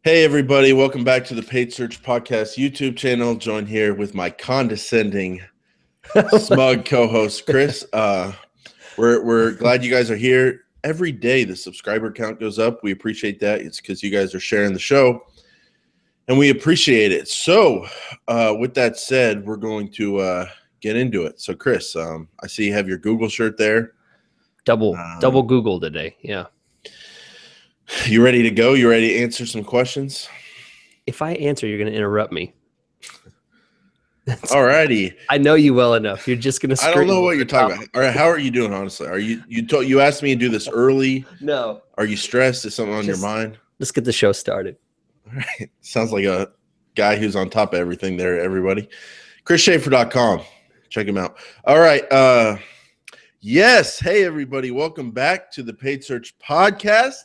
Hey, everybody. Welcome back to the Paid Search Podcast YouTube channel. Joined here with my condescending, smug co-host, Chris. We're glad you guys are here. Every day the subscriber count goes up. We appreciate that. It's because you guys are sharing the show, and we appreciate it. So with that said, we're going to get into it. So, Chris, I see you have your Google shirt there. Double Google today. Yeah. You ready to go? You ready to answer some questions? If I answer, you're going to interrupt me. Alrighty. I know you well enough. You're just going to. I don't know what you're talking about. All right, how are you doing? Honestly, are you asked me to do this early? No. Are you stressed? Is something on your mind? Let's get the show started. All right. Sounds like a guy who's on top of everything there. Everybody, ChrisSchaefer.com. Check him out. All right. Yes. Hey, everybody. Welcome back to the Paid Search Podcast.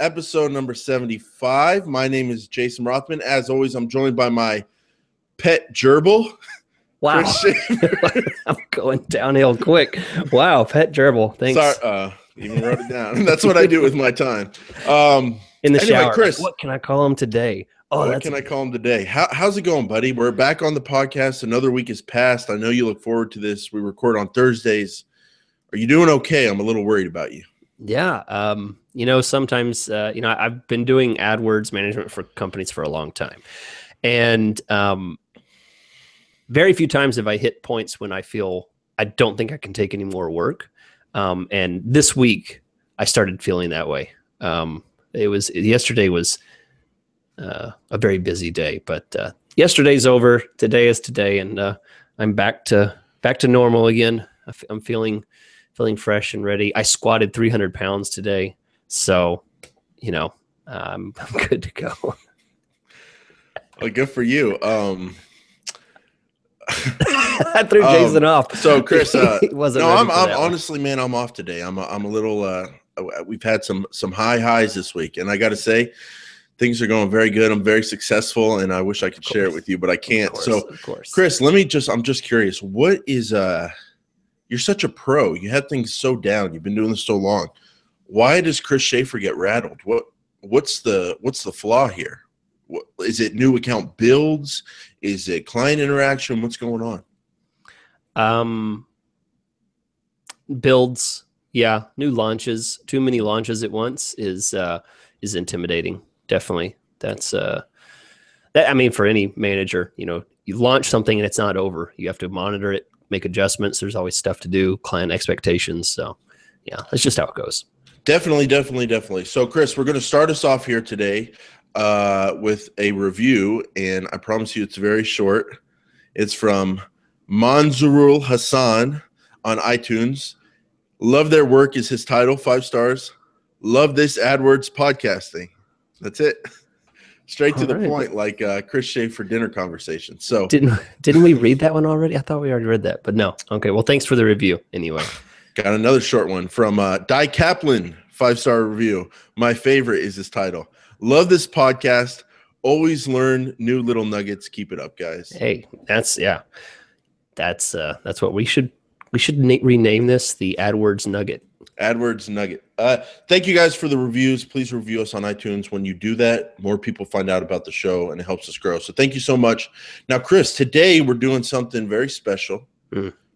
Episode number 75. My name is Jason Rothman. As always, I'm joined by my pet gerbil. Wow. I'm going downhill quick. Wow, pet gerbil. Thanks. Sorry, even wrote it down. That's what I do with my time. In the shower. Chris, what can I call him today? Oh, what can I call him today? How's it going, buddy? We're back on the podcast. Another week has passed. I know you look forward to this. We record on Thursdays. Are you doing okay? I'm a little worried about you. Yeah. Sometimes, I've been doing AdWords management for companies for a long time. And very few times have I hit points when I feel I don't think I can take any more work. And this week I started feeling that way. Yesterday was a very busy day, but yesterday's over. Today is today. And I'm back to normal again. I'm feeling fresh and ready. I squatted 300 pounds today. So, I'm good to go. Well, good for you. I threw Jason off. So, Chris, I'm honestly, man, I'm off today. I'm a little, we've had some high highs this week, and I got to say, things are going very good. I'm very successful, and I wish I could share it with you, but I can't. Of course. Chris, I'm just curious. What is, you're such a pro. You had things so down. You've been doing this so long. Why does Chris Schaefer get rattled? What's the flaw here? Is it new account builds? Is it client interaction? What's going on? Builds. Yeah. New launches. Too many launches at once is intimidating. Definitely. That's for any manager, you launch something and it's not over. You have to monitor it, make adjustments. There's always stuff to do, client expectations. So yeah, that's just how it goes. Definitely. So, Chris, we're going to start us off here today with a review, and I promise you it's very short. It's from Manzurul Hassan on iTunes. Love their work is his title, 5 stars. Love this AdWords podcasting. That's it. Straight to the point, like Chris Schaefer dinner conversation. So didn't we read that one already? I thought we already read that, but no. Okay, well, thanks for the review anyway. Got another short one from Di Kaplan, 5-star review. My favorite is his title. Love this podcast. Always learn new little nuggets. Keep it up, guys. Hey, that's what we should rename this the AdWords Nugget. AdWords Nugget. Thank you guys for the reviews. Please review us on iTunes. When you do that, more people find out about the show and it helps us grow. So thank you so much. Now, Chris, today we're doing something very special.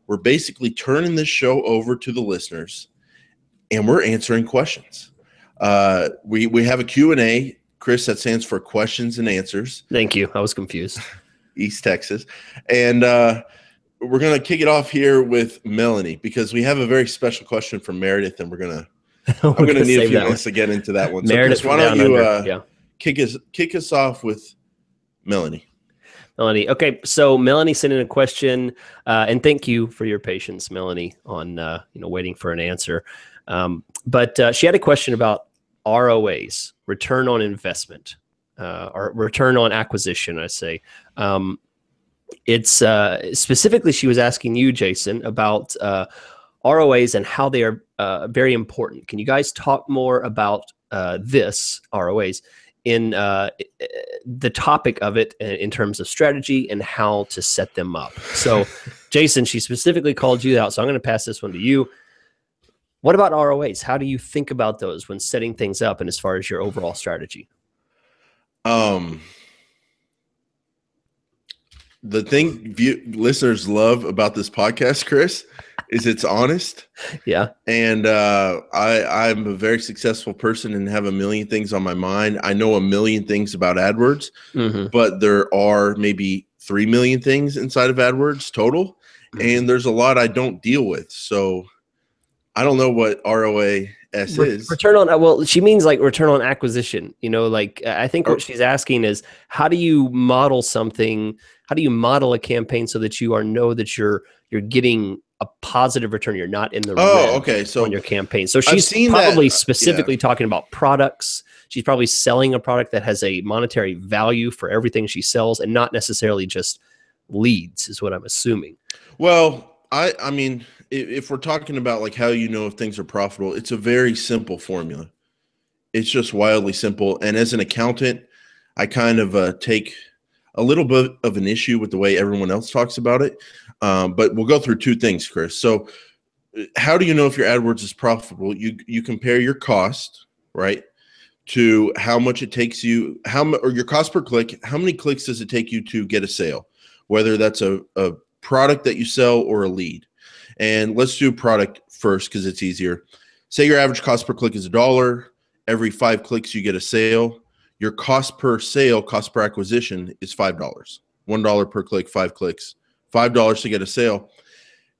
We're basically turning this show over to the listeners and we're answering questions. We have a Q&A. Chris, that stands for questions and answers. Thank you. I was confused. East Texas. And we're going to kick it off here with Melanie because we have a very special question from Meredith, and I'm going to need a few minutes to get into that one. Meredith, so Chris, why don't you kick us off with Melanie? Melanie. Okay, so Melanie sent in a question, and thank you for your patience, Melanie, on waiting for an answer. But she had a question about ROAs, return on investment, or return on acquisition, I say. It's specifically she was asking you, Jason, about ROAs and how they are very important. Can you guys talk more about this ROAs in the topic of it in terms of strategy and how to set them up? So, Jason, she specifically called you out, so I'm going to pass this one to you. What about ROAs? How do you think about those when setting things up and as far as your overall strategy? Um, the thing listeners love about this podcast, Chris, is it's honest. Yeah. And I'm a very successful person and have a million things on my mind. I know a million things about AdWords, but there are maybe 3 million things inside of AdWords total. And there's a lot I don't deal with. So I don't know what ROAS is. Return on, well, she means like return on acquisition. Like I think what she's asking is, how do you model something? How do you model a campaign so that you know that you're getting a positive return? You're not in the red okay. So on your campaign. So she's probably specifically talking about products. She's probably selling a product that has a monetary value for everything she sells, and not necessarily just leads, is what I'm assuming. Well, I mean, if we're talking about like how you know if things are profitable, it's a very simple formula. It's just wildly simple. And as an accountant, I kind of take a little bit of an issue with the way everyone else talks about it. But we'll go through two things, Chris. So how do you know if your AdWords is profitable? You compare your cost, right, to how much it takes you, or your cost per click. How many clicks does it take you to get a sale, whether that's a product that you sell or a lead? And let's do product first because it's easier. Say your average cost per click is $1. Every 5 clicks you get a sale. Your cost per sale, cost per acquisition is $5. $1 per click, 5 clicks, $5 to get a sale.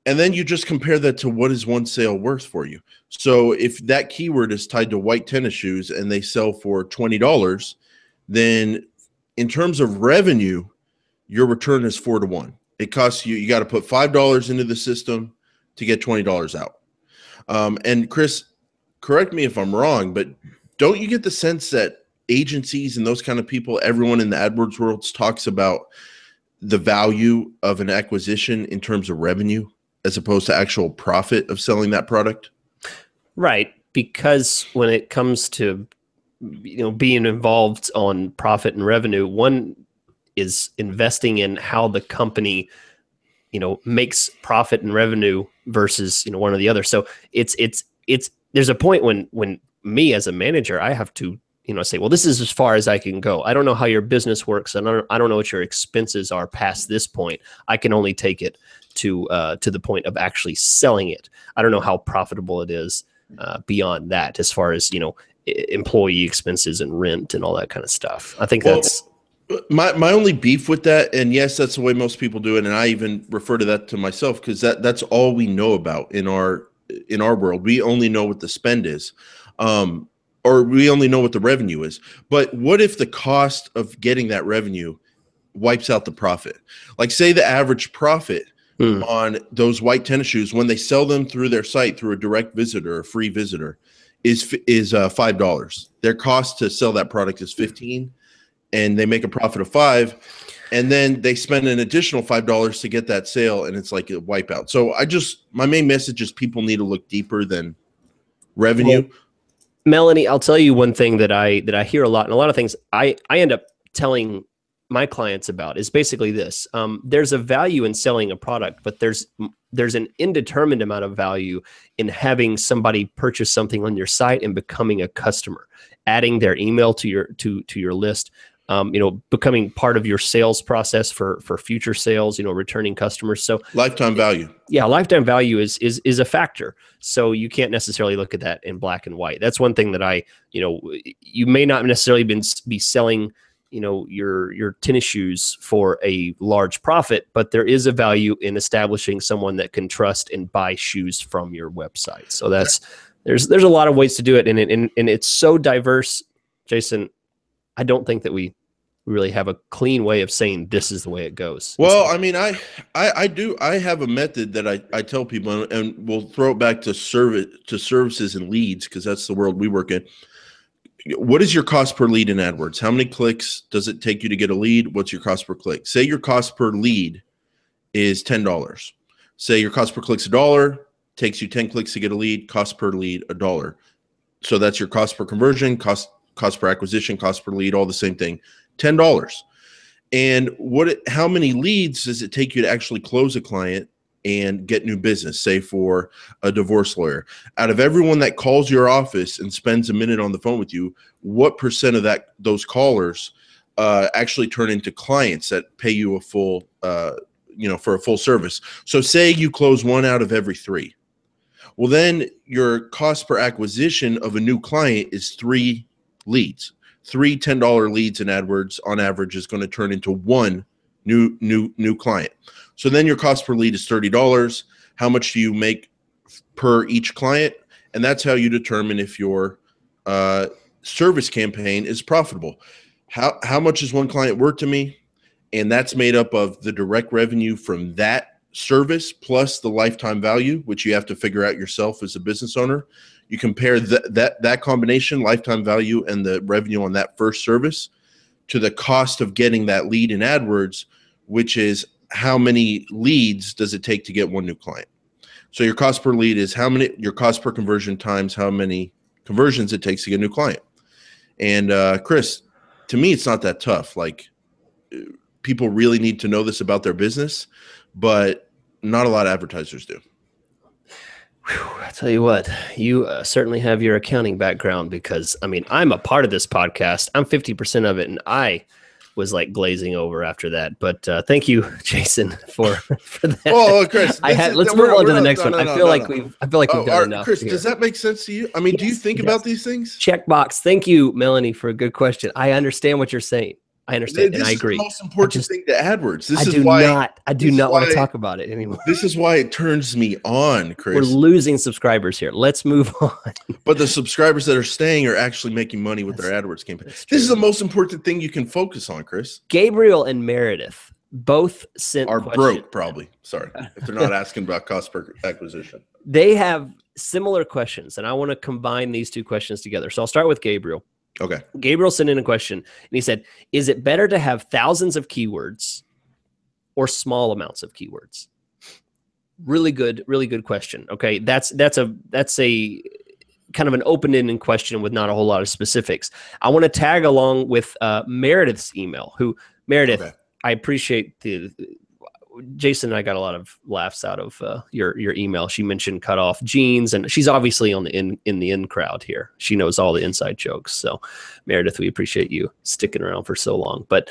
And then you just compare that to what is one sale worth for you. So if that keyword is tied to white tennis shoes and they sell for $20, then in terms of revenue, your return is 4 to 1. It costs you got to put $5 into the system to get $20 out. And Chris, correct me if I'm wrong, but don't you get the sense that agencies and those kind of people, everyone in the AdWords world talks about the value of an acquisition in terms of revenue as opposed to actual profit of selling that product? Right. Because when it comes to, being involved on profit and revenue, one is investing in how the company, makes profit and revenue versus, one or the other. So there's a point when me as a manager, I have to, say, well, this is as far as I can go. I don't know how your business works. And I don't know what your expenses are past this point. I can only take it to the point of actually selling it. I don't know how profitable it is beyond that, as far as, employee expenses and rent and all that kind of stuff. I think that's my only beef with that. And yes, that's the way most people do it. And I even refer to that to myself because that's all we know about in our world. We only know what the spend is. Or we only know what the revenue is. But what if the cost of getting that revenue wipes out the profit? Like say the average profit on those white tennis shoes when they sell them through their site through a direct visitor, a free visitor, is $5. Their cost to sell that product is $15, and they make a profit of $5, and then they spend an additional $5 to get that sale, and it's like a wipeout. So my main message is people need to look deeper than revenue. Well, Melanie, I'll tell you one thing that I hear a lot, and a lot of things I end up telling my clients about is basically this. There's a value in selling a product, but there's an indeterminate amount of value in having somebody purchase something on your site and becoming a customer, adding their email to your list, becoming part of your sales process for future sales, returning customers. So lifetime value. Yeah, lifetime value is a factor. So you can't necessarily look at that in black and white. That's one thing that you may not necessarily be selling, your tennis shoes for a large profit, but there is a value in establishing someone that can trust and buy shoes from your website. So there's a lot of ways to do it, and it's so diverse, Jason. I don't think that we really have a clean way of saying this is the way it goes. Well, I mean, I have a method that I tell people, and we'll throw it back to services and leads because that's the world we work in. What is your cost per lead in AdWords? How many clicks does it take you to get a lead? What's your cost per click? Say your cost per lead is $10. Say your cost per click is $1, takes you 10 clicks to get a lead, cost per lead $1. So that's your cost per conversion, cost per acquisition, cost per lead, all the same thing, $10. And how many leads does it take you to actually close a client and get new business, say for a divorce lawyer? Out of everyone that calls your office and spends a minute on the phone with you, what percent of those callers actually turn into clients that pay you a full, for a full service. So say you close 1 out of every 3. Well, then your cost per acquisition of a new client is 3 leads. 3 $10 leads in AdWords on average is going to turn into 1 new client. So then your cost per lead is $30. How much do you make per each client? And that's how you determine if your service campaign is profitable. How much is one client worth to me? And that's made up of the direct revenue from that service plus the lifetime value, which you have to figure out yourself as a business owner. You compare that combination, lifetime value and the revenue on that first service, to the cost of getting that lead in AdWords, which is how many leads does it take to get 1 new client. So your cost per lead is your cost per conversion times how many conversions it takes to get a new client. And Chris, to me, it's not that tough. Like, people really need to know this about their business, but not a lot of advertisers do. I tell you what, you certainly have your accounting background, because I mean, I'm a part of this podcast. I'm 50% of it, and I was like glazing over after that. But thank you, Jason, for that. Oh, Chris, let's move on to the next one. I feel like we've done enough. Chris, here. Does that make sense to you? I mean, do you think about these things? Checkbox. Thank you, Melanie, for a good question. I understand what you're saying. I understand, and I agree. This is the most important thing to AdWords. I do not want to talk about it anymore. This is why it turns me on, Chris. We're losing subscribers here. Let's move on. But the subscribers that are staying are actually making money with their AdWords campaign. This is the most important thing you can focus on, Chris. Gabriel and Meredith both are broke, probably. Sorry, if they're not asking about cost per acquisition. They have similar questions, and I want to combine these 2 questions together. So I'll start with Gabriel. Okay. Gabriel sent in a question, and he said, is it better to have thousands of keywords or small amounts of keywords? Really good question. Okay. That's a kind of an open-ended question with not a whole lot of specifics. I want to tag along with Meredith's email, Meredith, okay. I appreciate Jason and I got a lot of laughs out of your email. She mentioned cut off jeans, and she's obviously in the in crowd here. She knows all the inside jokes. So Meredith, we appreciate you sticking around for so long. But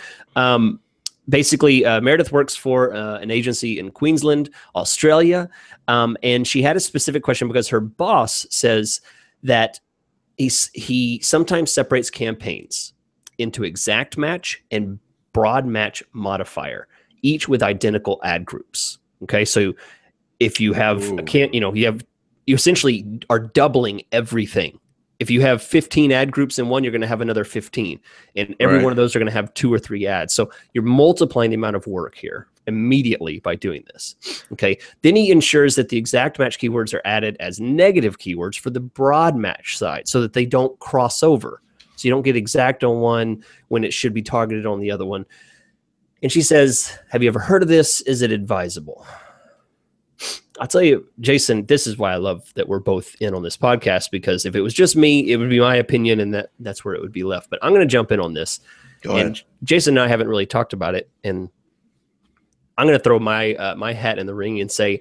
basically, Meredith works for an agency in Queensland, Australia. And she had a specific question because her boss says that he sometimes separates campaigns into exact match and broad match modifier, each with identical ad groups. Okay. So if you have you essentially are doubling everything. If you have 15 ad groups in one, you're going to have another 15, and every one of those are going to have 2 or 3 ads. So you're multiplying the amount of work here immediately by doing this. Okay. Then he ensures that the exact match keywords are added as negative keywords for the broad match side so that they don't cross over. So you don't get exact on one when it should be targeted on the other one. And she says, have you ever heard of this? Is it advisable? I'll tell you, Jason, this is why I love that we're both in on this podcast, because if it was just me, it would be my opinion, and that's where it would be left. But I'm going to jump in on this. Go ahead. Jason and I haven't really talked about it, and I'm going to throw my my hat in the ring and say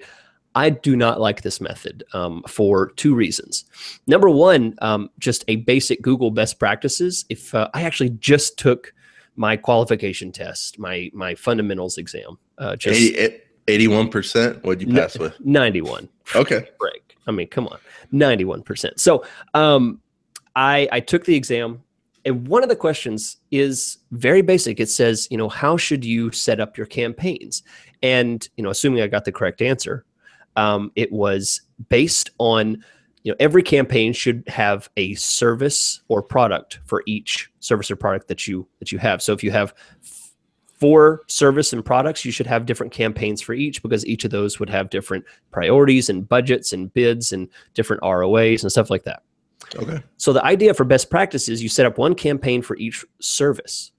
I do not like this method for 2 reasons. Number one, just a basic Google best practices. If I actually just took my qualification test, my fundamentals exam. 81%. What'd you pass with? 91. Okay. Break. I mean, come on, 91%. So I took the exam, and one of the questions is very basic. It says, how should you set up your campaigns? And assuming I got the correct answer, it was based on every campaign should have a service or product for each service or product that you have. So if you have 4 service and products, you should have different campaigns for each, because each of those would have different priorities and budgets and bids and different ROAs and stuff like that. Okay. So the idea for best practice is you set up one campaign for each service.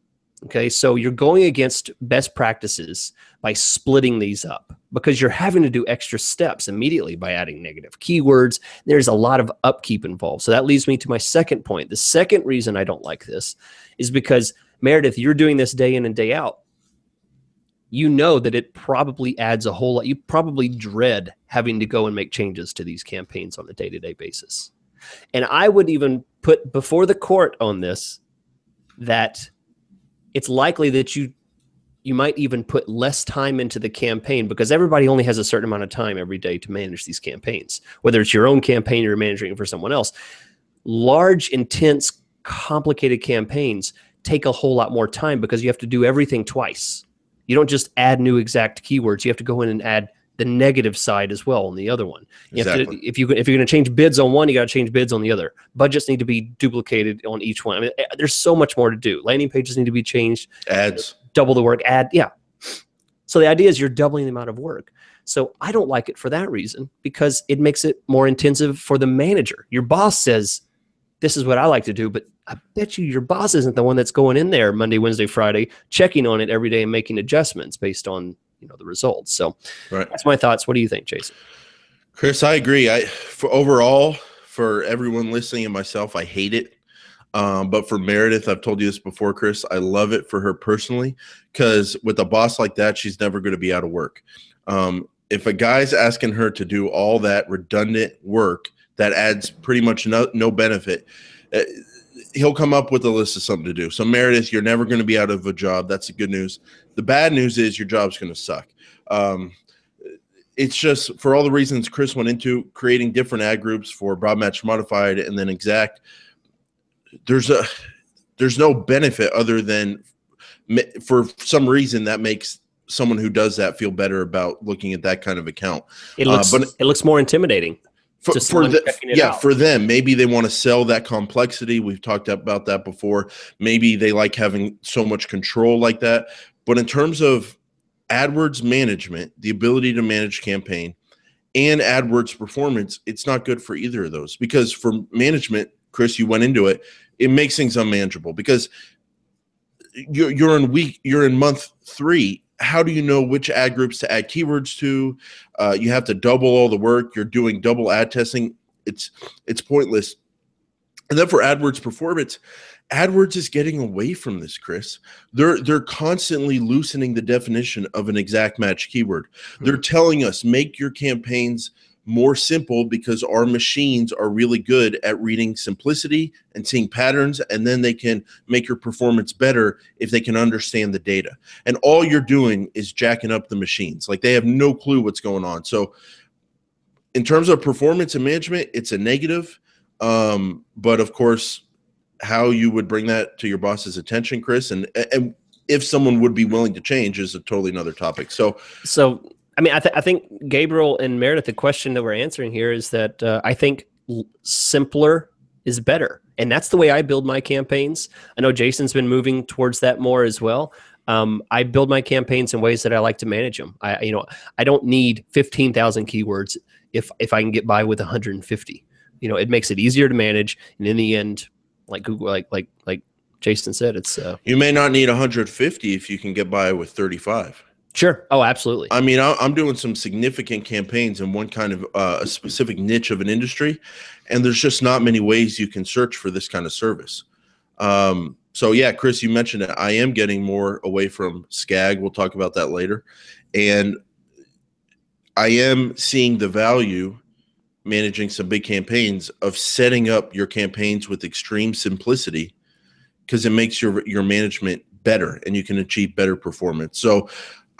Okay. So you're going against best practices by splitting these up, because you're having to do extra steps immediately by adding negative keywords. There's a lot of upkeep involved. So that leads me to my second point. The second reason I don't like this is because, Meredith, you're doing this day in and day out. You know that it probably adds a whole lot. You probably dread having to go and make changes to these campaigns on a day-to-day basis. And I would even put before the court on this that it's likely that you might even put less time into the campaign, because everybody only has a certain amount of time every day to manage these campaigns, whether it's your own campaign or you're managing it for someone else. Large, intense, complicated campaigns take a whole lot more time because you have to do everything twice. You don't just add new exact keywords. You have to go in and add the negative side as well on the other one. You have to, if you're going to change bids on one, you got to change bids on the other. Budgets need to be duplicated on each one. I mean, there's so much more to do. Landing pages need to be changed. Ads. Double the work. Yeah. So the idea is you're doubling the amount of work. So I don't like it for that reason, because it makes it more intensive for the manager. Your boss says, this is what I like to do, but I bet you your boss isn't the one that's going in there Monday, Wednesday, Friday, checking on it every day and making adjustments based on the results. So that's my thoughts. What do you think, Jason? Chris, I agree. Overall, for everyone listening and myself, I hate it. But for Meredith, I've told you this before, Chris, I love it for her personally, because with a boss like that, she's never going to be out of work. If a guy's asking her to do all that redundant work that adds pretty much no benefit, he'll come up with a list of something to do. So Meredith, you're never going to be out of a job. That's the good news. The bad news is your job's going to suck. It's just for all the reasons Chris went into, creating different ad groups for broad match modified and then exact. There's no benefit other than for some reason that makes someone who does that feel better about looking at that kind of account. It looks more intimidating. For them, maybe they want to sell that complexity. We've talked about that before. Maybe they like having so much control like that. But in terms of AdWords management, the ability to manage campaign, and AdWords performance, it's not good for either of those, because for management, Chris, you went into it, it makes things unmanageable because you're in month 3. How do you know which ad groups to add keywords to? You have to double all the work. You're doing double ad testing. It's pointless. And then for AdWords performance, AdWords is getting away from this, Chris. They're constantly loosening the definition of an exact match keyword. They're telling us, make your campaigns more simple because our machines are really good at reading simplicity and seeing patterns, and then they can make your performance better if they can understand the data. And all you're doing is jacking up the machines. Like, they have no clue what's going on. So in terms of performance and management, it's a negative. But of course, how you would bring that to your boss's attention, Chris, and if someone would be willing to change is a totally another topic. So I mean, I think Gabriel and Meredith, the question that we're answering here is that I think simpler is better. And that's the way I build my campaigns. I know Jason's been moving towards that more as well. I build my campaigns in ways that I like to manage them. I don't need 15,000 keywords if I can get by with 150. It makes it easier to manage. And in the end, like Google, like Jason said, it's you may not need 150 if you can get by with 35. Sure. Oh, absolutely. I mean, I'm doing some significant campaigns in one kind of a specific niche of an industry, and there's just not many ways you can search for this kind of service. So yeah, Chris, you mentioned it. I am getting more away from SCAG. We'll talk about that later. And I am seeing the value managing some big campaigns of setting up your campaigns with extreme simplicity, because it makes your management better and you can achieve better performance. So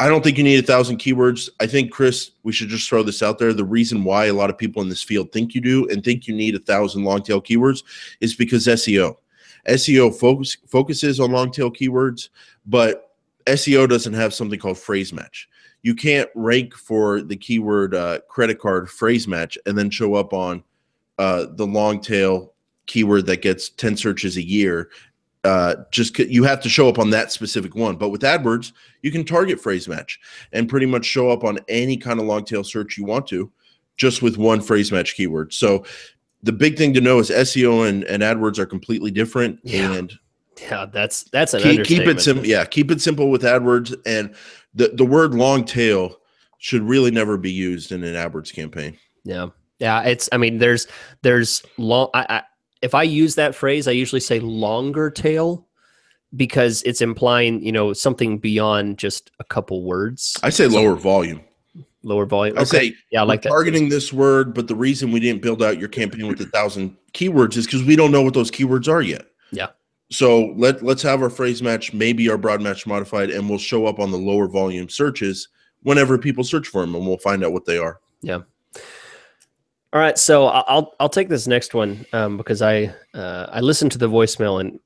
I don't think you need 1,000 keywords. I think, Chris, we should just throw this out there. The reason why a lot of people in this field think you do and think you need 1,000 long tail keywords is because SEO. SEO focuses on long tail keywords, but SEO doesn't have something called phrase match. You can't rank for the keyword credit card phrase match and then show up on the long tail keyword that gets 10 searches a year. You have to show up on that specific one. But with AdWords, you can target phrase match and pretty much show up on any kind of long tail search you want to, just with one phrase match keyword. So the big thing to know is SEO and AdWords are completely different. Yeah. And yeah, that's an understatement. Keep it simple. Yeah, keep it simple with AdWords, and the word long tail should really never be used in an AdWords campaign. Yeah. I mean, there's long. If I use that phrase, I usually say longer tail, because it's implying, something beyond just a couple words. I say lower volume. Lower volume. I say, yeah, I like that. Targeting this word, but the reason we didn't build out your campaign with 1,000 keywords is because we don't know what those keywords are yet. Yeah. So let's have our phrase match, maybe our broad match modified, and we'll show up on the lower volume searches whenever people search for them, and we'll find out what they are. Yeah. All right, so I'll take this next one because I listened to the voicemail, and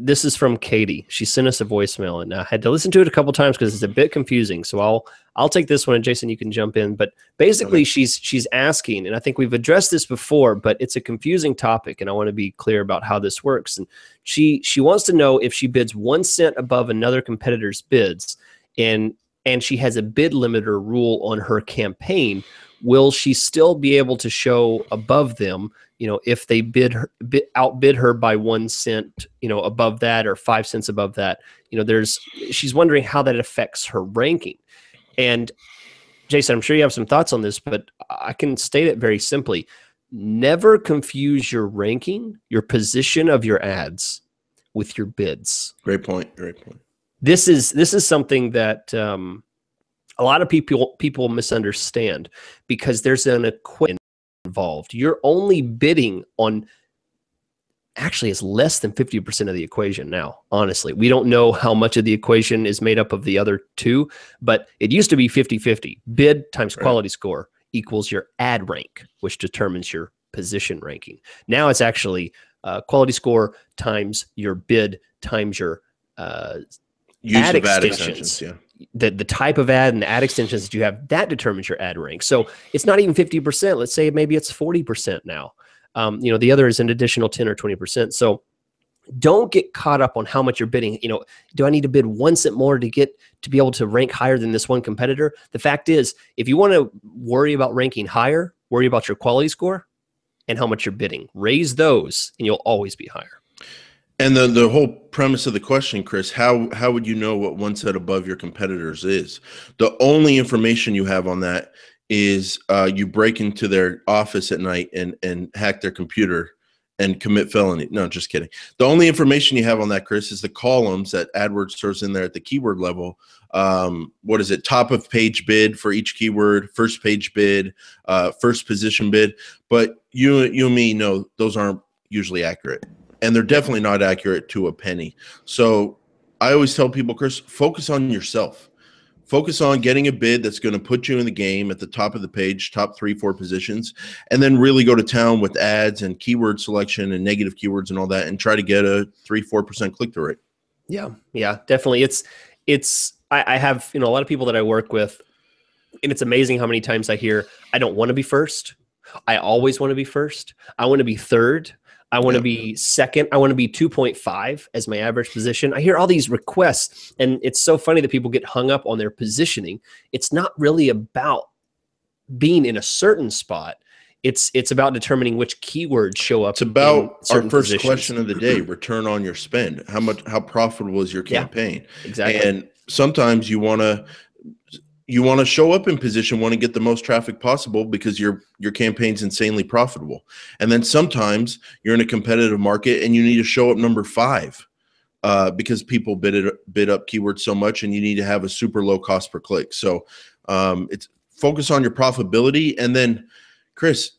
this is from Katie. She sent us a voicemail, and I had to listen to it a couple times because it's a bit confusing. So I'll take this one, and Jason, you can jump in. But basically, she's asking, and I think we've addressed this before, but it's a confusing topic, and I want to be clear about how this works. And she wants to know if she bids 1 cent above another competitor's bids, and she has a bid limiter rule on her campaign. Will she still be able to show above them, if they outbid her by 1 cent, above that, or 5 cents above that? She's wondering how that affects her ranking. And Jason, I'm sure you have some thoughts on this, but I can state it very simply. Never confuse your ranking, your position of your ads with your bids. Great point. Great point. This is something that, a lot of people misunderstand because there's an equation involved. You're only bidding on, actually it's less than 50% of the equation now. Honestly, we don't know how much of the equation is made up of the other two, but it used to be 50-50. Bid times quality score equals your ad rank, which determines your position ranking. Now it's actually quality score times your bid times your use of ad extensions. Yeah. The type of ad and the ad extensions that you have, that determines your ad rank. So it's not even 50%. Let's say maybe it's 40% now. The other is an additional 10 or 20%. So don't get caught up on how much you're bidding. Do I need to bid 1 cent more to be able to rank higher than this one competitor? The fact is, if you want to worry about ranking higher, worry about your quality score and how much you're bidding. Raise those and you'll always be higher. And the whole premise of the question, Chris, how would you know what 1 cent above your competitors is? The only information you have on that is you break into their office at night and hack their computer and commit felony. No, just kidding. The only information you have on that, Chris, is the columns that AdWords throws in there at the keyword level. What is it? Top of page bid for each keyword, first page bid, first position bid. But you and me know those aren't usually accurate. And they're definitely not accurate to a penny. So I always tell people, Chris, focus on yourself. Focus on getting a bid that's going to put you in the game at the top of the page, top 3-4 positions, and then really go to town with ads and keyword selection and negative keywords and all that, and try to get a 3-4% click-through rate. Yeah, definitely. I have a lot of people that I work with, and it's amazing how many times I hear, I don't want to be first. I always want to be first. I want to be third. I want to be second. I want to be 2.5 as my average position. I hear all these requests, and it's so funny that people get hung up on their positioning. It's not really about being in a certain spot. It's about determining which keywords show up. It's about our first positions. Question of the day: return on your spend. How profitable is your campaign? Yeah, exactly. And sometimes you want to show up in position one and get the most traffic possible because your campaign's insanely profitable. And then sometimes you're in a competitive market and you need to show up number 5 because people bid up keywords so much, and you need to have a super low cost per click. So it's focus on your profitability. And then, Chris,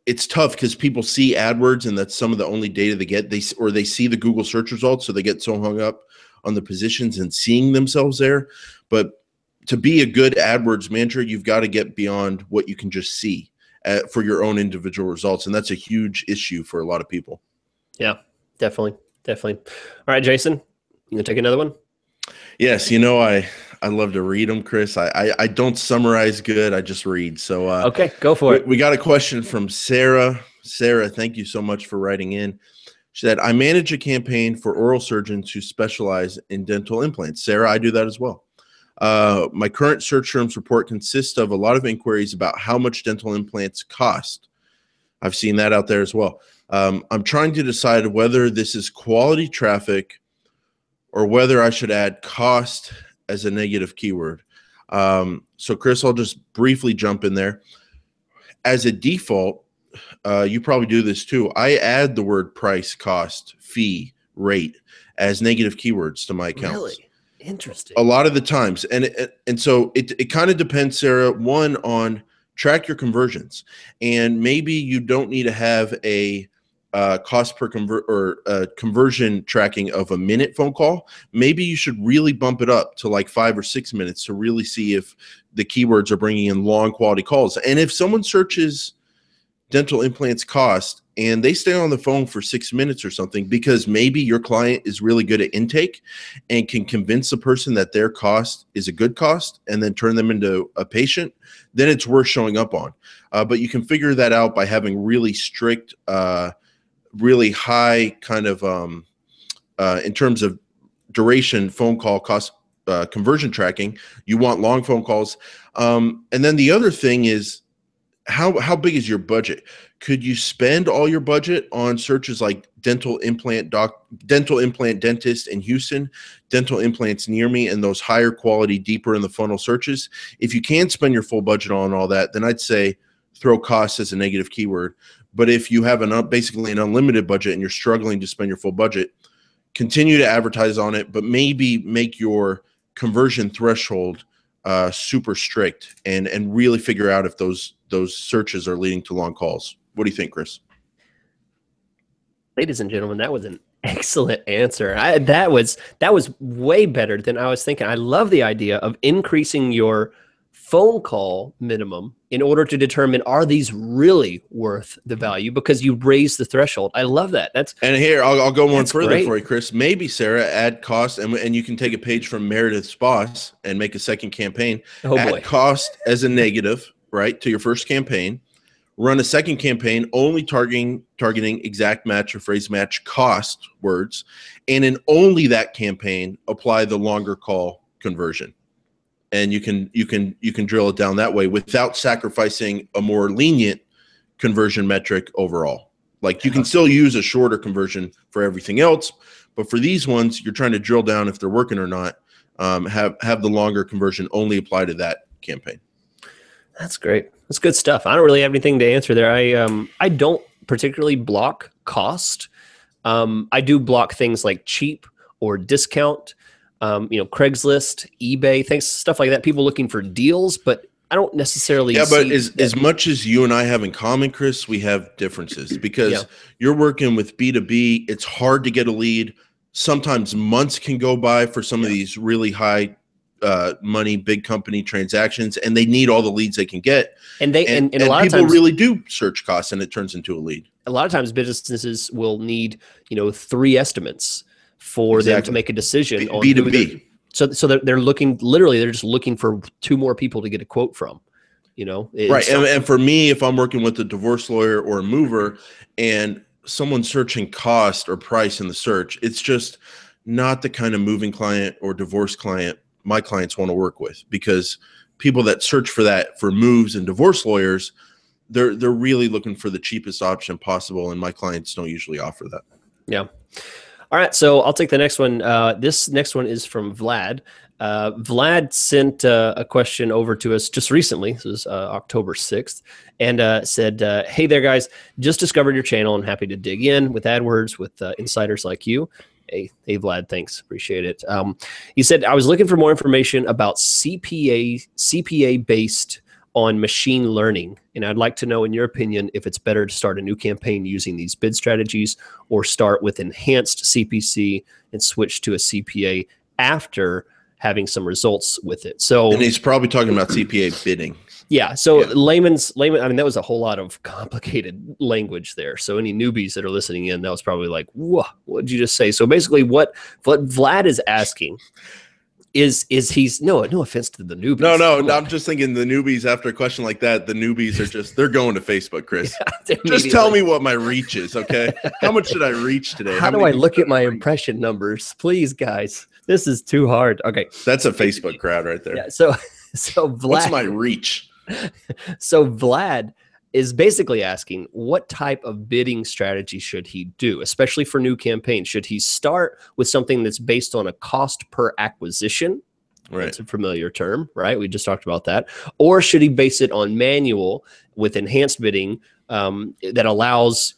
it's tough because people see AdWords and that's some of the only data they get. They see the Google search results, so they get so hung up on the positions and seeing themselves there. But to be a good AdWords manager, you've got to get beyond what you can just see for your own individual results. And that's a huge issue for a lot of people. Yeah, definitely. All right, Jason, you gonna take another one? Yes. I love to read them, Chris. I don't summarize good. I just read. So okay, go for it. We got a question from Sarah. Sarah, thank you so much for writing in. She said, I manage a campaign for oral surgeons who specialize in dental implants. Sarah, I do that as well. My current search terms report consists of a lot of inquiries about how much dental implants cost. I've seen that out there as well. I'm trying to decide whether this is quality traffic or whether I should add cost as a negative keyword. So Chris, I'll just briefly jump in there. As a default, you probably do this too. I add the word price, cost, fee, rate as negative keywords to my accounts. Really? Interesting. A lot of the times. And so it kind of depends, Sarah, one, on track your conversions. And maybe you don't need to have a cost per conversion tracking of a minute phone call, maybe you should really bump it up to like 5 or 6 minutes to really see if the keywords are bringing in long quality calls. And if someone searches dental implants cost and they stay on the phone for 6 minutes or something, because maybe your client is really good at intake and can convince the person that their cost is a good cost and then turn them into a patient, then it's worth showing up on. But you can figure that out by having really strict, really high kind of, in terms of duration, phone call cost, conversion tracking. You want long phone calls. And then the other thing is, how big is your budget? Could you spend all your budget on searches like dental implant dentist in Houston, dental implants near me, and those higher quality, deeper in the funnel searches? If you can spend your full budget on all that, then I'd say throw cost as a negative keyword. But if you have basically an unlimited budget and you're struggling to spend your full budget, continue to advertise on it, but maybe make your conversion threshold super strict and really figure out if those searches are leading to long calls. What do you think, Chris? Ladies and gentlemen, that was an excellent answer. That was way better than I was thinking. I love the idea of increasing your phone call minimum in order to determine, are these really worth the value, because you raise the threshold. I love that. And here, I'll go one further for you, Chris. Maybe, Sarah, add cost, and you can take a page from Meredith's boss and make a second campaign. Add cost as a negative, right, to your first campaign. Run a second campaign only targeting exact match or phrase match cost words, and in only that campaign apply the longer call conversion. And you can drill it down that way without sacrificing a more lenient conversion metric overall. Like, you can still use a shorter conversion for everything else, but for these ones, you're trying to drill down if they're working or not. Have the longer conversion only apply to that campaign. That's great. That's good stuff. I don't really have anything to answer there. I don't particularly block cost. I do block things like cheap or discount. Craigslist, eBay, stuff like that. People looking for deals, but I don't necessarily. Yeah, but as much as you and I have in common, Chris, we have differences because you're working with B2B. It's hard to get a lead. Sometimes months can go by for some of these really high money, big company transactions, and they need all the leads they can get. And a lot of times people really do search costs, and it turns into a lead. A lot of times businesses will need, 3 estimates for them to make a decision on B2B. So they're they're just looking for 2 more people to get a quote from, right. And for me, if I'm working with a divorce lawyer or a mover and someone's searching cost or price in the search, it's just not the kind of moving client or divorce client my clients want to work with, because people that search for that for moves and divorce lawyers, they're really looking for the cheapest option possible. And my clients don't usually offer that. Yeah. All right, so I'll take the next one. This next one is from Vlad. Vlad sent a question over to us just recently. This was October 6th, and said, hey there, guys. Just discovered your channel and happy to dig in with AdWords with insiders like you. Hey, Vlad, thanks. Appreciate it. He said, I was looking for more information about CPA based on machine learning. And I'd like to know, in your opinion, if it's better to start a new campaign using these bid strategies or start with enhanced CPC and switch to a CPA after having some results with it. So, and he's probably talking about CPA bidding. Yeah. So layman, I mean, that was a whole lot of complicated language there. So any newbies that are listening in, that was probably like, whoa, what did you just say? So basically what Vlad is asking is he's no offense to the newbies. No, I'm just thinking the newbies, after a question like that, the newbies are they're going to Facebook, Chris. Just tell me what my reach is, okay? How much did I reach today? How do I look at my impression numbers? Please, guys, this is too hard. Okay. That's a Facebook crowd right there. Yeah. So Vlad, what's my reach? So Vlad is basically asking, what type of bidding strategy should he do, especially for new campaigns? Should he start with something that's based on a cost per acquisition? Right. That's a familiar term, right? We just talked about that. Or should he base it on manual with enhanced bidding that allows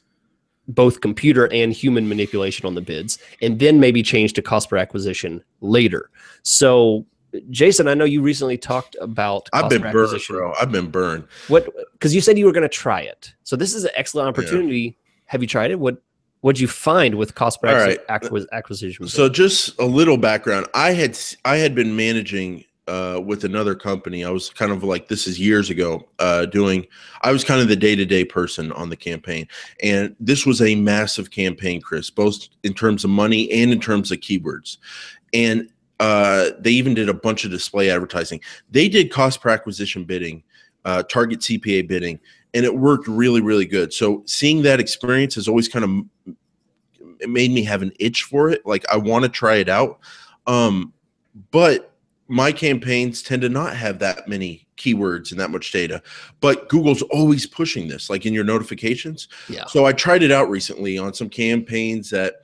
both computer and human manipulation on the bids, and then maybe change to cost per acquisition later? So Jason, I know you recently talked about I've been burned, bro. I've been burned. What? Because you said you were going to try it. So this is an excellent opportunity. Have you tried it? What'd you find with cost per All right. acquisition? So just a little background. I had been managing with another company. I was kind of like, this is years ago, I was kind of the day-to-day person on the campaign. And this was a massive campaign, Chris, both in terms of money and in terms of keywords. And they even did a bunch of display advertising. They did cost per acquisition bidding, target CPA bidding, and it worked really, really good. So seeing that experience has always kind of, it made me have an itch for it. Like, I want to try it out. But my campaigns tend to not have that many keywords and that much data, but Google's always pushing this, like in your notifications. Yeah. So I tried it out recently on some campaigns that,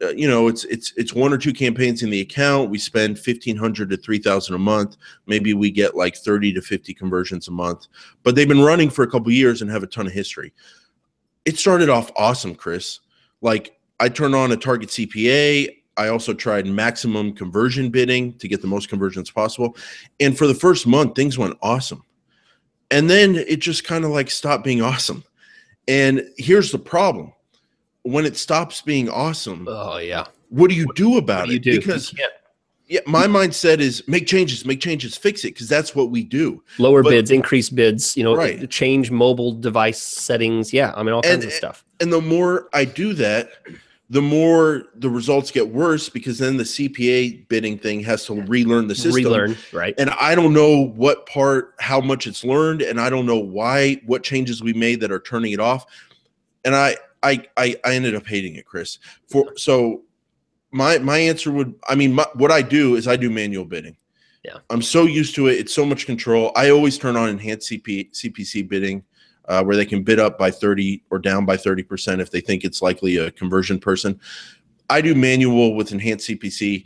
it's one or two campaigns in the account. We spend $1,500 to $3,000 a month. Maybe we get like 30 to 50 conversions a month, but they've been running for a couple of years and have a ton of history. It started off awesome, Chris. Like, I turned on a target CPA. I also tried maximum conversion bidding to get the most conversions possible. And for the first month, things went awesome. And then it just kind of like stopped being awesome. And here's the problem. When it stops being awesome, oh yeah, what do you do about it? Because my mindset is make changes, fix it, because that's what we do. Lower bids, increase bids, right. Change mobile device settings. Yeah, I mean, all kinds of stuff. And the more I do that, the more the results get worse, because then the CPA bidding thing has to relearn the system. Right. And I don't know how much it's learned, and I don't know what changes we made that are turning it off. And I ended up hating it, Chris. So my answer would, what I do is I do manual bidding. Yeah. I'm so used to it. It's so much control. I always turn on enhanced CPC bidding, where they can bid up by 30 or down by 30% if they think it's likely a conversion person. I do manual with enhanced CPC.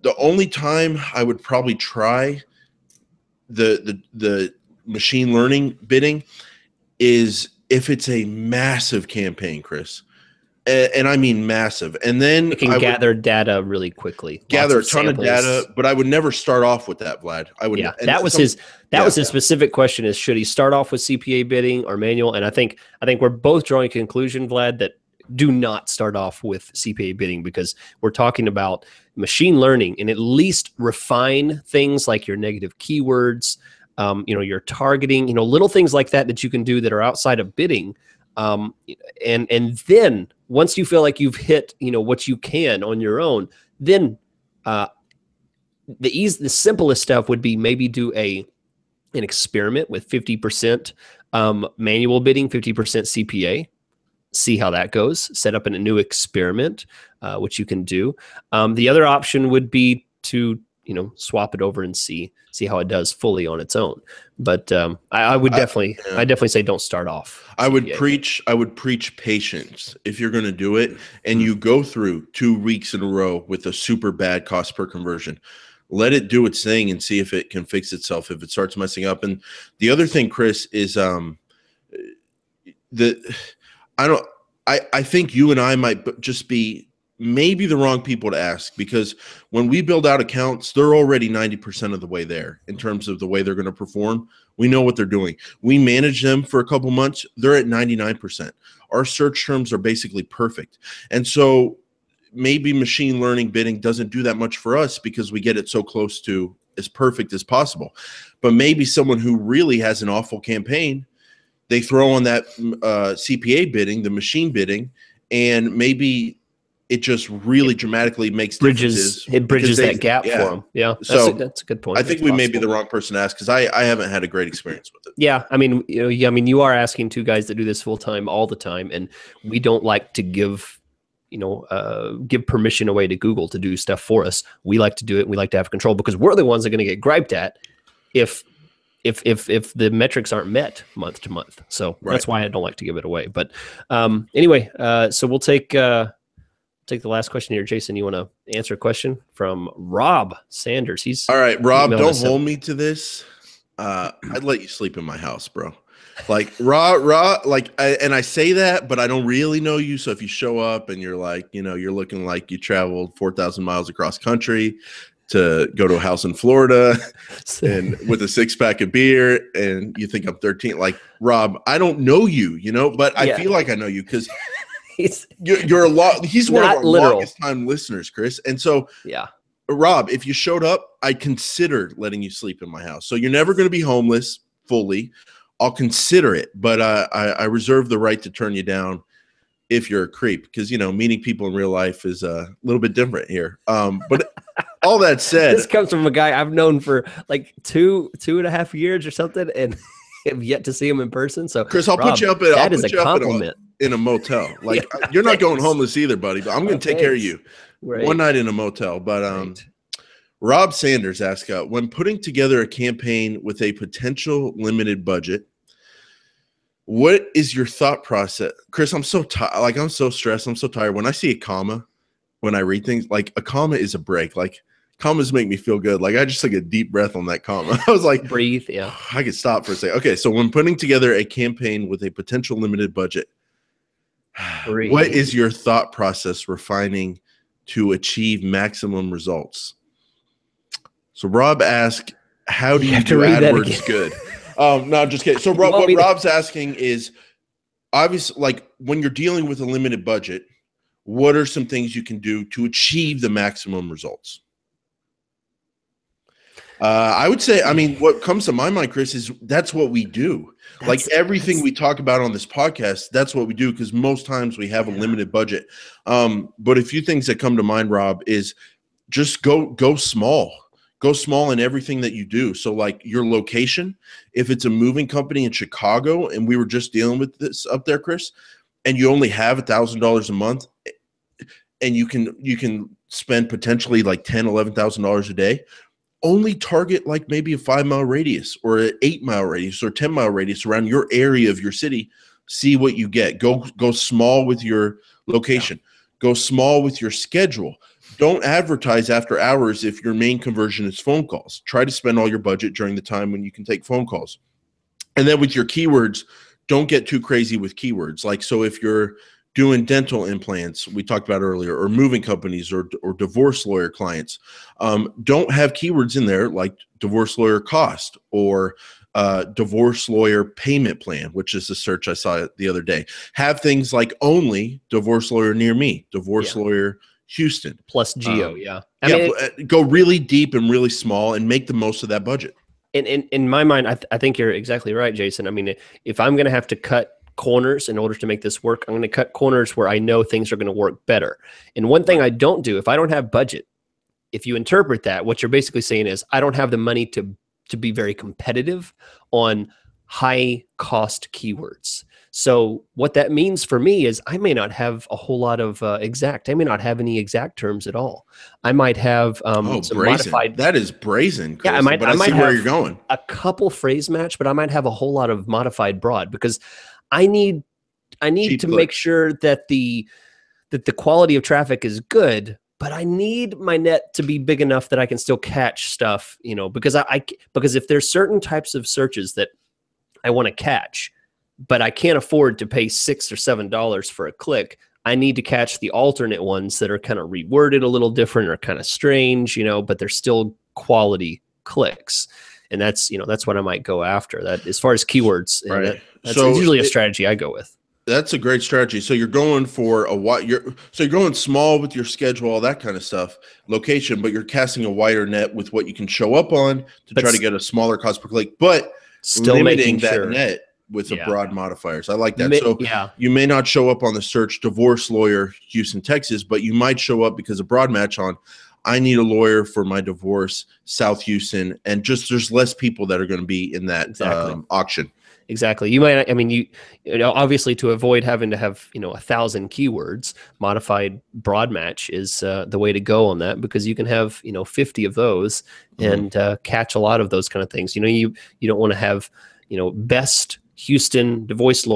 The only time I would probably try the machine learning bidding is if it's a massive campaign, Chris. And I mean massive. And then it can gather data really quickly. Gather a ton of data, but I would never start off with that, Vlad. I would. Yeah, that was his specific question: is should he start off with CPA bidding or manual? And I think we're both drawing a conclusion, Vlad, that do not start off with CPA bidding, because we're talking about machine learning and at least refine things like your negative keywords, your targeting, little things like that you can do that are outside of bidding. And then once you feel like you've hit, what you can on your own, then the simplest stuff would be maybe do an experiment with 50% manual bidding, 50% CPA. See how that goes. Set up in a new experiment, which you can do. The other option would be to swap it over and see how it does fully on its own. But I would definitely say don't start off. I would preach patience if you're going to do it, and you go through 2 weeks in a row with a super bad cost per conversion. Let it do its thing and see if it can fix itself if it starts messing up. And the other thing, Chris, is I think you and I might just be maybe the wrong people to ask, because when we build out accounts, they're already 90% of the way there in terms of the way they're going to perform. We know what they're doing. We manage them for a couple months. They're at 99%. Our search terms are basically perfect. And so maybe machine learning bidding doesn't do that much for us because we get it so close to as perfect as possible. But maybe someone who really has an awful campaign, they throw on that CPA bidding, the machine bidding, and maybe it just really dramatically makes bridges that gap for them. Yeah, that's a good point. I think we may be the wrong person to ask, because I haven't had a great experience with it. Yeah, you are asking two guys that do this full time all the time, and we don't like to give permission away to Google to do stuff for us. We like to do it. We like to have control, because we're the ones that are going to get griped at if the metrics aren't met month to month. So That's why I don't like to give it away. But anyway, so we'll take the last question here. Jason, you want to answer a question from Rob Sanders? He's all right. Rob, don't hold me to this. I'd let you sleep in my house, bro. Like and I say that, but I don't really know you. So if you show up and you're like, you're looking like you traveled 4,000 miles across country to go to a house in Florida and with a 6-pack of beer, and you think I'm 13, like, Rob, I don't know you, but I feel like I know you, because You're a lot. He's one of our literal. longest time listeners, Chris. And so, yeah, Rob, if you showed up, I consider letting you sleep in my house. So you're never going to be homeless fully. I'll consider it, but I reserve the right to turn you down if you're a creep, because, you know, meeting people in real life is a little bit different here. But all that said, this comes from a guy I've known for like two and a half years or something, and have yet to see him in person. So, Chris, I'll Rob, put you up that is a compliment. in a motel. Like, you're not going homeless either, buddy, but I'm going to take care of you. Great. One night in a motel. But Rob Sanders asked, when putting together a campaign with a potential limited budget, what is your thought process? Chris, I'm so tired. Like, I'm so stressed. I'm so tired. When I see a comma, when I read things, like a comma is a break. Like, commas make me feel good. Like, I just took a deep breath on that comma. I was like, breathe. Yeah. I could stop for a second. Okay. So when putting together a campaign with a potential limited budget, breathe. What is your thought process refining to achieve maximum results? So Rob asked, how do you do AdWords good? No, just kidding. So what Rob's asking is, obviously, like, when you're dealing with a limited budget, what are some things you can do to achieve the maximum results? I would say, I mean, what comes to my mind, Chris, is that's what we do. Like, everything we talk about on this podcast, that's what we do, because most times we have a limited budget. But a few things that come to mind, Rob, is just go small. Go small in everything that you do. So, like, your location, if it's a moving company in Chicago, and we were just dealing with this up there, Chris, and you only have $1,000 a month, and you can spend potentially like $10,000, $11,000 a day, only target like maybe a 5-mile radius or an 8-mile radius or 10-mile radius around your area of your city. See what you get. Go small with your location. Go small with your schedule. Don't advertise after hours if your main conversion is phone calls. Try to spend all your budget during the time when you can take phone calls. And then with your keywords, don't get too crazy with keywords. Like, so if you're doing dental implants, we talked about earlier, or moving companies or divorce lawyer clients, don't have keywords in there like divorce lawyer cost or divorce lawyer payment plan, which is a search I saw the other day. Have things like only divorce lawyer near me, divorce lawyer Houston. Plus geo, I mean, go really deep and really small and make the most of that budget. In my mind, I think you're exactly right, Jason. I mean, if I'm going to have to cut corners in order to make this work, I'm going to cut corners where I know things are going to work better. And one thing I don't do, if I don't have budget, if you interpret that, what you're basically saying is I don't have the money to be very competitive on high cost keywords. So what that means for me is I may not have a whole lot of I may not have any exact terms at all. I might have some modified. That is brazen, Chris, yeah, I might see have where you're going. A couple phrase match, but I might have a whole lot of modified broad, because I need to make sure that the quality of traffic is good, but I need my net to be big enough that I can still catch stuff, you know, because because if there's certain types of searches that I want to catch, but I can't afford to pay $6 or $7 for a click, I need to catch the alternate ones that are kind of reworded a little different or kind of strange, you know, but they're still quality clicks. And that's what I might go after. That, as far as keywords, right. That's usually a strategy I go with. That's a great strategy. So you're going for you're going small with your schedule, all that kind of stuff, location, but you're casting a wider net with what you can show up on to try to get a smaller cost per click, but still limiting that net with a broad modifiers. I like that. So you may not show up on the search divorce lawyer Houston, Texas, but you might show up because of broad match on I need a lawyer for my divorce, South Houston, and just there's less people that are going to be in that auction. Exactly. You might, I mean, you know, obviously to avoid having to have, 1,000 keywords, modified broad match is the way to go on that, because you can have, 50 of those and catch a lot of those kind of things. You don't want to have, best Houston divorce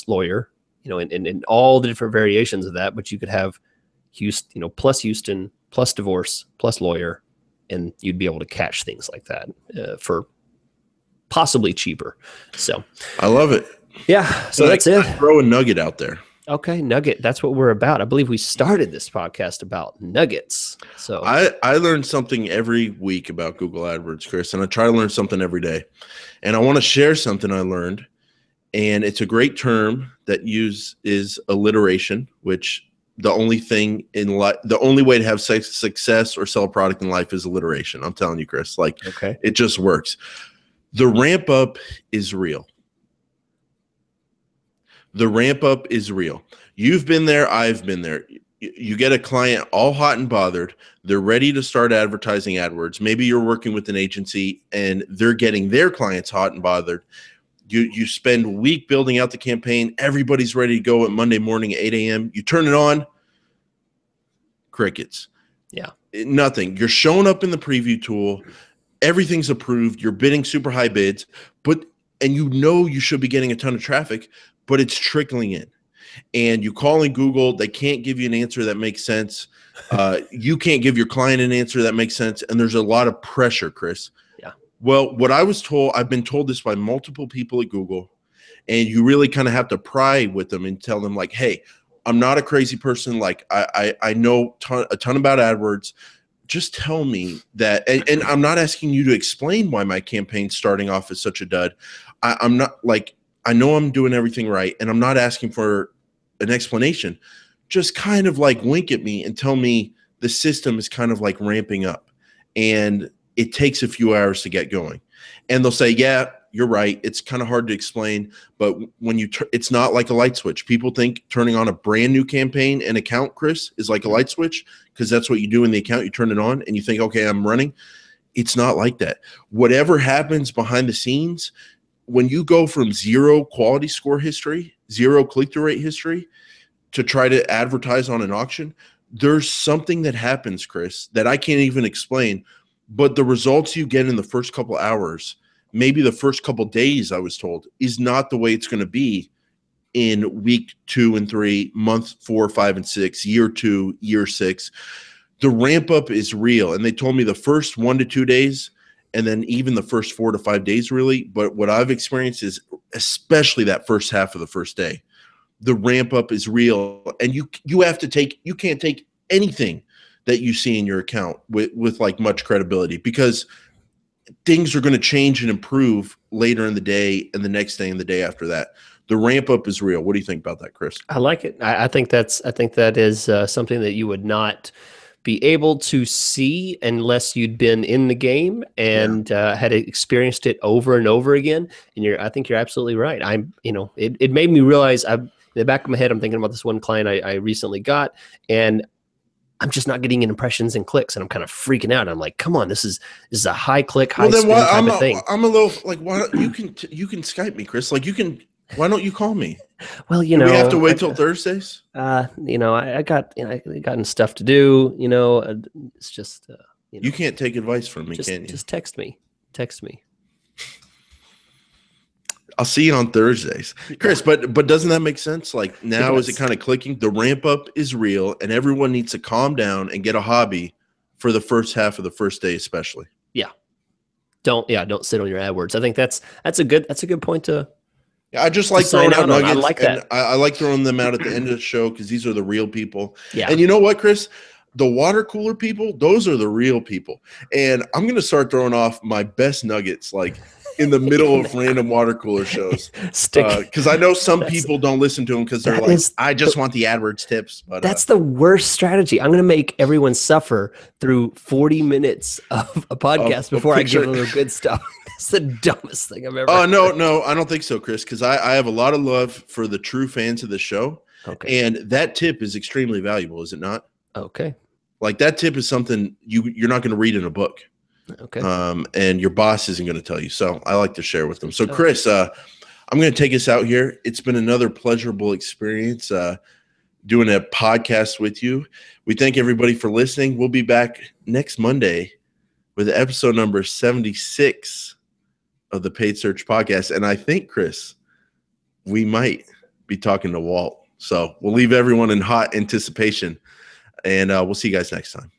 lawyer, and all the different variations of that, but you could have Houston, plus Houston, plus divorce, plus lawyer, and you'd be able to catch things like that for possibly cheaper. So I love it. Yeah. So that's it. Throw a nugget out there. Okay. Nugget. That's what we're about. I believe we started this podcast about nuggets. So I learn something every week about Google AdWords, Chris, and I try to learn something every day. And I want to share something I learned. And it's a great term that is alliteration, which the only thing in life, the only way to have success or sell a product in life is alliteration. I'm telling you, Chris, like it just works. The ramp up is real. The ramp up is real. You've been there. I've been there. You get a client all hot and bothered. They're ready to start advertising AdWords. Maybe you're working with an agency and they're getting their clients hot and bothered. You spend a week building out the campaign. Everybody's ready to go at Monday morning at 8 a.m. You turn it on, crickets. Yeah. Nothing. You're showing up in the preview tool. Everything's approved. You're bidding super high bids, and you should be getting a ton of traffic, but it's trickling in. And you call in Google, they can't give you an answer that makes sense. You can't give your client an answer that makes sense. And there's a lot of pressure, Chris. Yeah. Well, what I was told, I've been told this by multiple people at Google, and you really kind of have to pry with them and tell them like, hey, I'm not a crazy person. Like I know a ton about AdWords. Just tell me that, and I'm not asking you to explain why my campaign's starting off as such a dud. I'm not like, I know I'm doing everything right, and I'm not asking for an explanation. Just kind of like wink at me and tell me the system is kind of like ramping up, and it takes a few hours to get going. And they'll say, yeah, you're right. It's kind of hard to explain, but when it's not like a light switch. People think turning on a brand new campaign and account, Chris, is like a light switch, because that's what you do in the account. You turn it on and you think, okay, I'm running. It's not like that. Whatever happens behind the scenes, when you go from 0 quality score history, 0 click-through rate history, to try to advertise on an auction, there's something that happens, Chris, that I can't even explain. But the results you get in the first couple hours, maybe the first couple days, I was told, is not the way it's going to be in week 2 and 3, month 4, 5, and 6, year 2, year 6. The ramp up is real. And they told me the first 1 to 2 days, and then even the first 4 to 5 days, really. But what I've experienced is especially that first half of the first day. The ramp up is real. And you can't take anything that you see in your account with like much credibility, because things are going to change and improve later in the day and the next day and the day after that. The ramp up is real. What do you think about that, Chris? I like it. I think that is something that you would not be able to see unless you'd been in the game and had experienced it over and over again. And I think you're absolutely right. It made me realize, in the back of my head, I'm thinking about this one client I recently got, and I'm just not getting impressions and clicks, and I'm kind of freaking out. I'm like, come on, this is a high click, high spin type of thing. I'm a little like, why don't you can Skype me, Chris? Like why don't you call me? Well, do we have to wait till Thursdays? I gotten stuff to do. It's just you can't take advice from me, can you? Just text me. I'll see you on Thursdays, Chris. But doesn't that make sense? Like now, is it kind of clicking? The ramp up is real, and everyone needs to calm down and get a hobby for the first half of the first day, especially. Yeah. Don't sit on your AdWords. I think that's a good point to. Yeah, I just like throwing out nuggets. I like that. I like throwing them out at the end of the show, because these are the real people. Yeah. And you know what, Chris? The water cooler people, those are the real people. And I'm going to start throwing off my best nuggets, like in the middle of random water cooler shows. Because I know some people don't listen to them because they're like, I just want the AdWords tips. But that's the worst strategy. I'm going to make everyone suffer through 40 minutes of a podcast before I give them the good stuff. That's the dumbest thing I've ever heard. No, I don't think so, Chris, because I have a lot of love for the true fans of the show. Okay. And that tip is extremely valuable, is it not? Okay. Like that tip is something you're not going to read in a book. Okay. And your boss isn't going to tell you. So I like to share with them. So Chris, I'm going to take us out here. It's been another pleasurable experience doing a podcast with you. We thank everybody for listening. We'll be back next Monday with episode number 76 of the Paid Search Podcast. And I think, Chris, we might be talking to Walt. So we'll leave everyone in hot anticipation, and we'll see you guys next time.